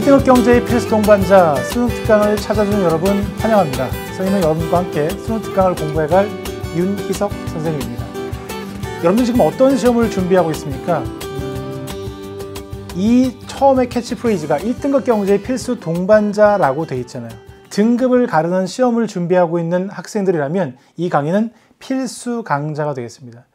1등급 경제의 필수 동반자 수능 특강을 찾아주는 여러분 환영합니다. 선생님은 여러분과 함께 수능 특강을 공부해갈 윤희석 선생님입니다. 여러분 지금 어떤 시험을 준비하고 있습니까? 이 처음에 캐치프레이즈가 1등급 경제의 필수 동반자라고 되어 있잖아요. 등급을 가르는 시험을 준비하고 있는 학생들이라면 이 강의는 필수 강좌가 되겠습니다.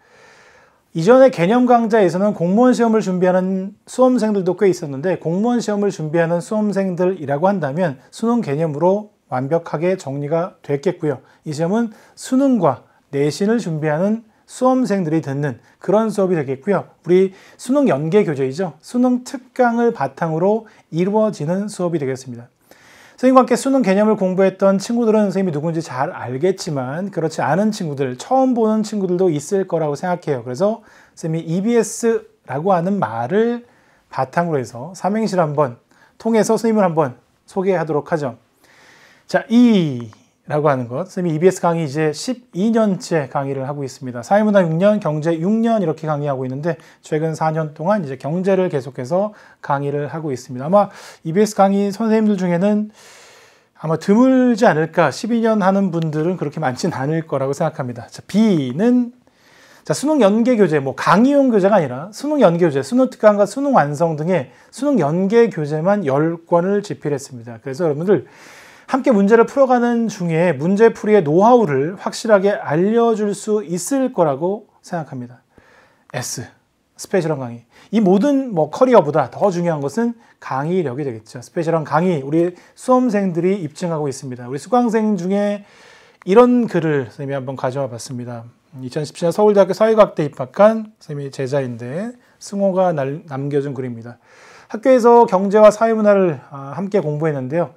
이전에 개념 강좌에서는 공무원 시험을 준비하는 수험생들도 꽤 있었는데 공무원 시험을 준비하는 수험생들이라고 한다면 수능 개념으로 완벽하게 정리가 됐겠고요. 이 시험은 수능과 내신을 준비하는 수험생들이 듣는 그런 수업이 되겠고요. 우리 수능 연계 교재이죠. 수능 특강을 바탕으로 이루어지는 수업이 되겠습니다. 선생님과 함께 수능 개념을 공부했던 친구들은 선생님이 누군지 잘 알겠지만 그렇지 않은 친구들, 처음 보는 친구들도 있을 거라고 생각해요. 그래서 선생님이 EBS라고 하는 말을 바탕으로 해서 삼행시를 한번 통해서 선생님을 한번 소개하도록 하죠. 자, E라고 하는 것. 선생님이 EBS 강의 이제 12년째 강의를 하고 있습니다. 사회문화 6년, 경제 6년 이렇게 강의하고 있는데 최근 4년 동안 이제 경제를 계속해서 강의를 하고 있습니다. 아마 EBS 강의 선생님들 중에는 아마 드물지 않을까. 12년 하는 분들은 그렇게 많진 않을 거라고 생각합니다. 자, B는 자, 수능 연계 교재, 뭐 강의용 교재가 아니라 수능 연계 교재, 수능 특강과 수능 완성 등의 수능 연계 교재만 10권을 집필했습니다. 그래서 여러분들 함께 문제를 풀어가는 중에 문제풀이의 노하우를 확실하게 알려줄 수 있을 거라고 생각합니다. S, 스페셜한 강의. 이 모든 커리어보다 더 중요한 것은 강의력이 되겠죠. 스페셜한 강의, 우리 수험생들이 입증하고 있습니다. 우리 수강생 중에 이런 글을 선생님이 한번 가져와 봤습니다. 2017년 서울대학교 사회과학대 입학한 선생님이 제자인데 승호가 남겨준 글입니다. 학교에서 경제와 사회문화를 함께 공부했는데요.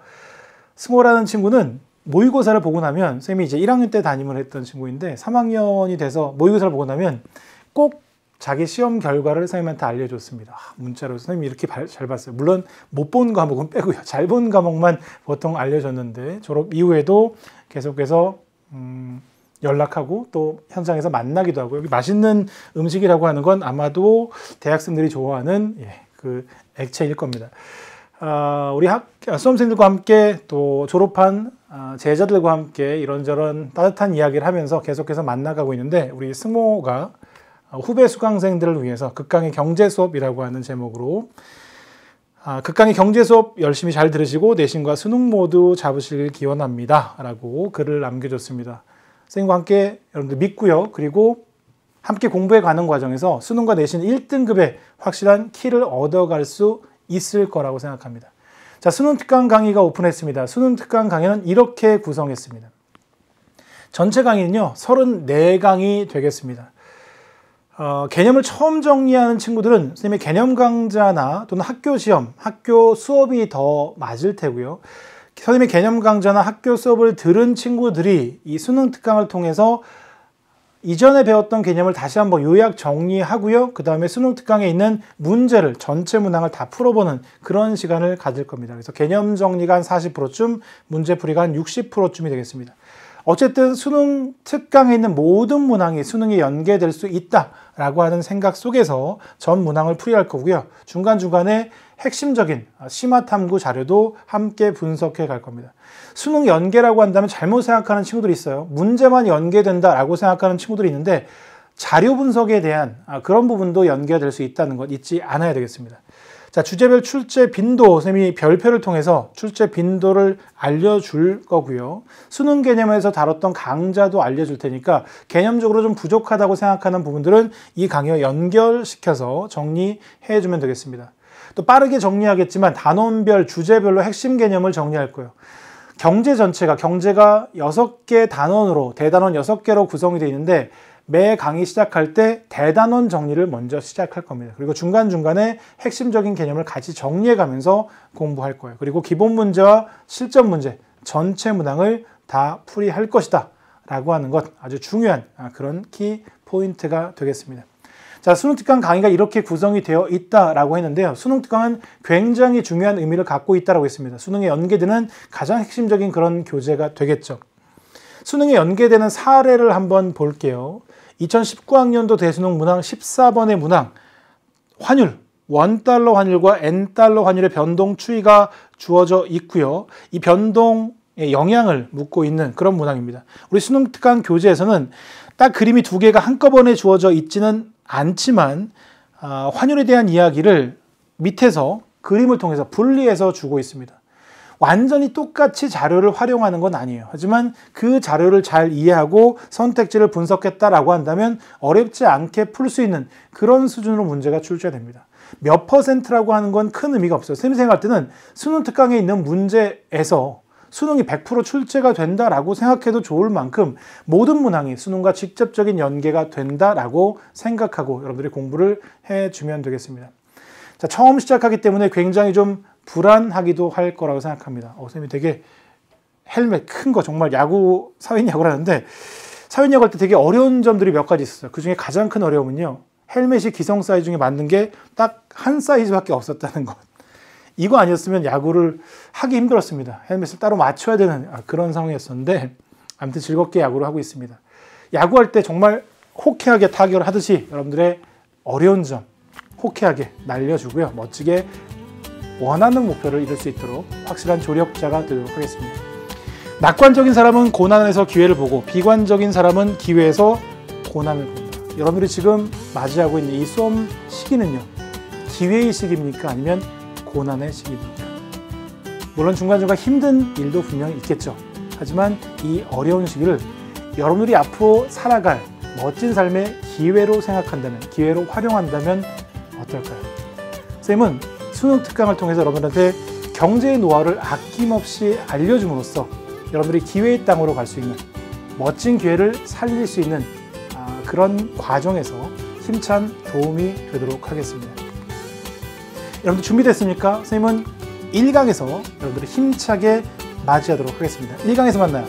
승호라는 친구는 모의고사를 보고 나면 선생님이 이제 1학년 때 담임을 했던 친구인데 3학년이 돼서 모의고사를 보고 나면 꼭 자기 시험 결과를 선생님한테 알려줬습니다. 문자로 선생님이 이렇게 잘 봤어요. 물론 못 본 과목은 빼고요. 잘 본 과목만 보통 알려줬는데 졸업 이후에도 계속해서 연락하고 또 현장에서 만나기도 하고 여기 맛있는 음식이라고 하는 건 아마도 대학생들이 좋아하는 그 액체일 겁니다. 우리 수험생들과 함께 또 졸업한 제자들과 함께 이런저런 따뜻한 이야기를 하면서 계속해서 만나가고 있는데 우리 승모가 후배 수강생들을 위해서 극강의 경제 수업이라고 하는 제목으로 극강의 경제 수업 열심히 잘 들으시고 내신과 수능 모두 잡으시길 기원합니다 라고 글을 남겨줬습니다. 선생님과 함께 여러분들 믿고요. 그리고 함께 공부해 가는 과정에서 수능과 내신 1등급의 확실한 키를 얻어갈 수 있을 거라고 생각합니다. 자, 수능 특강 강의가 오픈했습니다. 수능 특강 강의는 이렇게 구성했습니다. 전체 강의는요, 34강이 되겠습니다. 개념을 처음 정리하는 친구들은 선생님의 개념 강좌나 또는 학교 시험, 학교 수업이 더 맞을 테고요. 선생님의 개념 강좌나 학교 수업을 들은 친구들이 이 수능 특강을 통해서 이전에 배웠던 개념을 다시 한번 요약 정리하고요. 그 다음에 수능 특강에 있는 문제를 전체 문항을 다 풀어보는 그런 시간을 가질 겁니다. 그래서 개념 정리가 한 40%쯤, 문제풀이가 한 60%쯤이 되겠습니다. 어쨌든 수능 특강에 있는 모든 문항이 수능에 연계될 수 있다라고 하는 생각 속에서 전 문항을 풀이할 거고요. 중간중간에 핵심적인 심화 탐구 자료도 함께 분석해 갈 겁니다. 수능 연계라고 한다면 잘못 생각하는 친구들이 있어요. 문제만 연계된다라고 생각하는 친구들이 있는데 자료 분석에 대한 그런 부분도 연계될 수 있다는 것 잊지 않아야 되겠습니다. 자, 주제별 출제 빈도, 선생님이 별표를 통해서 출제 빈도를 알려줄 거고요. 수능 개념에서 다뤘던 강좌도 알려줄 테니까 개념적으로 좀 부족하다고 생각하는 부분들은 이 강의와 연결시켜서 정리해 주면 되겠습니다. 또 빠르게 정리하겠지만 단원별, 주제별로 핵심 개념을 정리할 거예요. 경제 전체가, 경제가 6개 단원으로, 대단원 6개로 구성이 되어 있는데 매 강의 시작할 때 대단원 정리를 먼저 시작할 겁니다. 그리고 중간중간에 핵심적인 개념을 같이 정리해 가면서 공부할 거예요. 그리고 기본 문제와 실전 문제, 전체 문항을 다 풀이할 것이다 라고 하는 것 아주 중요한 그런 키 포인트가 되겠습니다. 자, 수능 특강 강의가 이렇게 구성이 되어 있다라고 했는데요. 수능 특강은 굉장히 중요한 의미를 갖고 있다라고 했습니다. 수능에 연계되는 가장 핵심적인 그런 교재가 되겠죠. 수능에 연계되는 사례를 한번 볼게요. 2019학년도 대수능 문항 14번의 문항 환율 $1 환율과 N달러 환율의 변동 추이가 주어져 있고요. 이 변동에 영향을 묻고 있는 그런 문항입니다. 우리 수능 특강 교재에서는 딱 그림이 두 개가 한꺼번에 주어져 있지는 않지만 환율에 대한 이야기를 밑에서 그림을 통해서 분리해서 주고 있습니다. 완전히 똑같이 자료를 활용하는 건 아니에요. 하지만 그 자료를 잘 이해하고 선택지를 분석했다라고 한다면 어렵지 않게 풀 수 있는 그런 수준으로 문제가 출제됩니다. 몇 %라고 하는 건 큰 의미가 없어요. 선생님이 생각할 때는 수능 특강에 있는 문제에서 수능이 100% 출제가 된다라고 생각해도 좋을 만큼 모든 문항이 수능과 직접적인 연계가 된다라고 생각하고 여러분들이 공부를 해주면 되겠습니다. 자, 처음 시작하기 때문에 굉장히 좀 불안하기도 할 거라고 생각합니다. 선생님이 되게 헬멧 큰 거 정말 야구, 사회인야구를 하는데 사회인야구 할 때 되게 어려운 점들이 몇 가지 있었어요. 그 중에 가장 큰 어려움은요. 헬멧이 기성 사이즈 중에 맞는 게 딱 한 사이즈밖에 없었다는 것. 이거 아니었으면 야구를 하기 힘들었습니다. 헬멧을 따로 맞춰야 되는 그런 상황이었었는데 아무튼 즐겁게 야구를 하고 있습니다. 야구할 때 정말 호쾌하게 타격을 하듯이 여러분들의 어려운 점 호쾌하게 날려주고요. 멋지게 원하는 목표를 이룰 수 있도록 확실한 조력자가 되도록 하겠습니다. 낙관적인 사람은 고난에서 기회를 보고 비관적인 사람은 기회에서 고난을 본다. 여러분들이 지금 맞이하고 있는 이 수험 시기는요. 기회의 시기입니까? 아니면 고난의 시기입니까? 물론 중간중간 힘든 일도 분명히 있겠죠. 하지만 이 어려운 시기를 여러분들이 앞으로 살아갈 멋진 삶의 기회로 생각한다면, 기회로 활용한다면 어떨까요? 선생님은 수능 특강을 통해서 여러분들한테 경제의 노하우를 아낌없이 알려줌으로써 여러분들이 기회의 땅으로 갈 수 있는 멋진 기회를 살릴 수 있는 그런 과정에서 힘찬 도움이 되도록 하겠습니다. 여러분들 준비됐습니까? 선생님은 1강에서 여러분들을 힘차게 맞이하도록 하겠습니다. 1강에서 만나요.